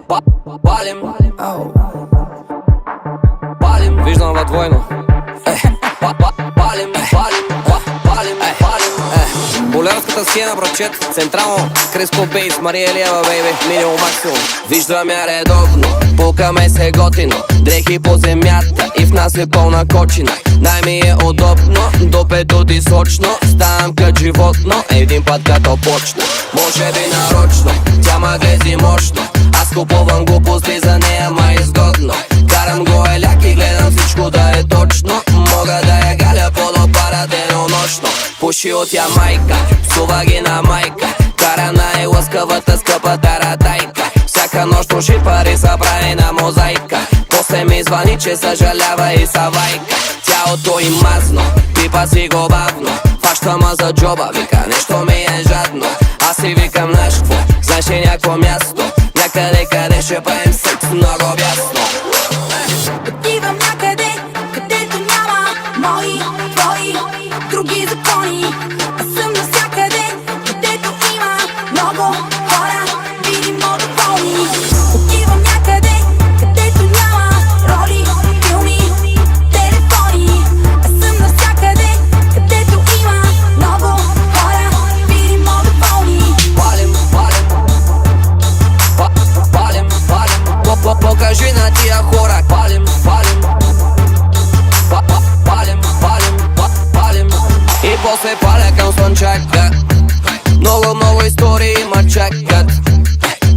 Палим, палим, виждам във двойно. Палим, палим, палим, палим. Болярската схема, братчет, централно, Криско Бейс, Мария Елиева, бейби, минимум максимум. Виждам я редовно, пукаме се готино, дрехи по земята и в нас е пълна кочина. Най-ми е удобно, до петоти сочно, ставам кът животно, един път като почна. Може би нарочно, тя ма глези мощно, аз купувам глупости за нея, ма изгодно. Карам го еляк и гледам всичко да е точно, мога да я галя подопара денонощно. Пуши от Ямайка, псува ги на майка, кара най-лъскавата скъпа таратайка. Всяка нощ троши пари са прави на мозайка, после ми звъни, че съжалява и савайка. Тялото им мазно, пипа си го бавно, фаща ма за джоба, вика нещо ми е жадно. Аз си викам знаеш какво, знаеш ли някакво място, някъде къде ще правим секс много бясно. Отивам някъде, където няма мои, твои, други закони. Аз съм навсякъде, където има много хора, видимо доволни. Отивам някъде, където няма роли, филми, телефони. Аз съм навсякъде, където има много хора, видимо доволни. Палим, палим, палим, палим, покажи на тия хора. Палим, палим, палим, палим, палим. И после паля към слънчака, много, много истории ма чакат.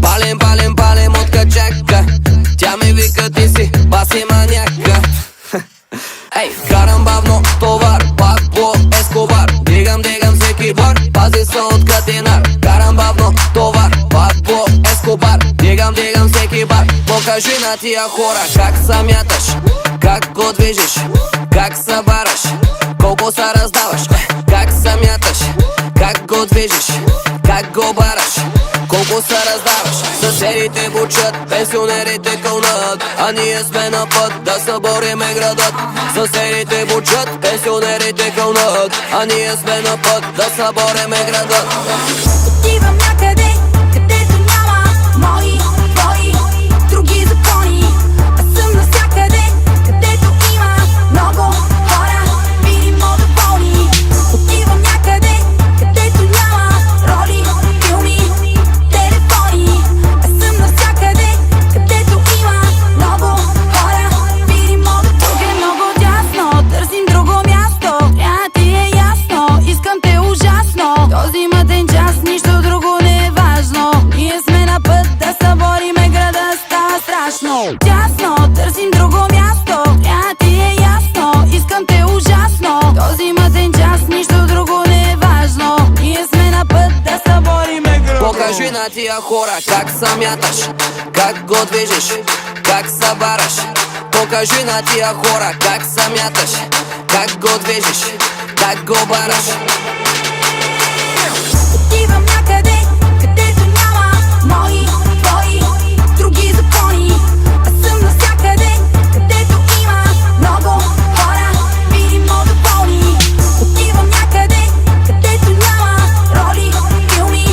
Палим, палим, палим от качака, тя ми вика ти си баси маняка. Ей, карам бавно товар, пак по Ескобар, дигам всеки бар, пази се от катинар. Карам бавно товар, пак по Ескобар, дигам всеки бар. Покажи на тия хора как се мяташ, как го движиш, как се бараш, колко се раздаваш. Как се мяташ, как го движиш, как го бараш, колко се раздаваш. Съседите бучат, пенсионерите кълнат, а ние сме на път да събориме градът. Съседите бучат, пенсионерите кълнат, а ние сме на път да събориме градът. Отивам някъде, където няма мои, твои, други закони. Аз съм навсякъде, където има много хора, видимо доволни. Отивам някъде, където няма роли, филми, телефони. Аз съм навсякъде, където има много хора, видимо доволни. Тук е много дясно, търсим друго място, трябва ти е ясно, искам те ужасно. Този мъден час, нищо друго не е важно, ние сме на път да събориме града, става страшно. Дясно, търсим друго място, трябва ти е ясно, искам те ужасно. Този мъден час, нищо друго не е важно, ние сме на път да събориме града. Покажи на тия хора как се мяташ, как го движиш, как се бараш. Покажи на тия хора как се мяташ, как го движиш, как го бараш. Отивам някъде, където няма мои, твои, други закони. Аз съм навсякъде, където има много хора, видимо доволни. Отивам някъде, където няма роли, филми,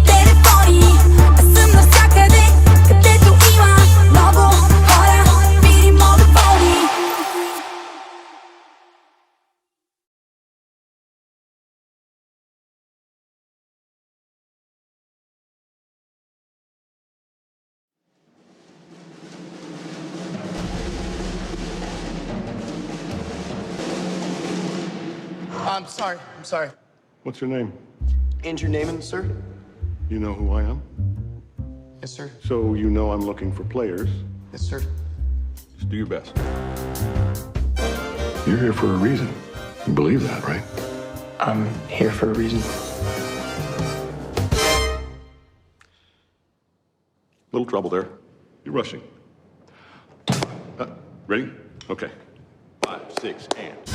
телефони. Аз съм навсякъде, където има много хора, видимо доволни. I'm sorry. What's your name? Andrew Naaman, sir? You know who I am? Yes, sir. So you know I'm looking for players. Yes, sir. Just do your best. You're here for a reason. You believe that, right? I'm here for a reason. Little trouble there. You're rushing. Ready? Okay. 5, 6, and...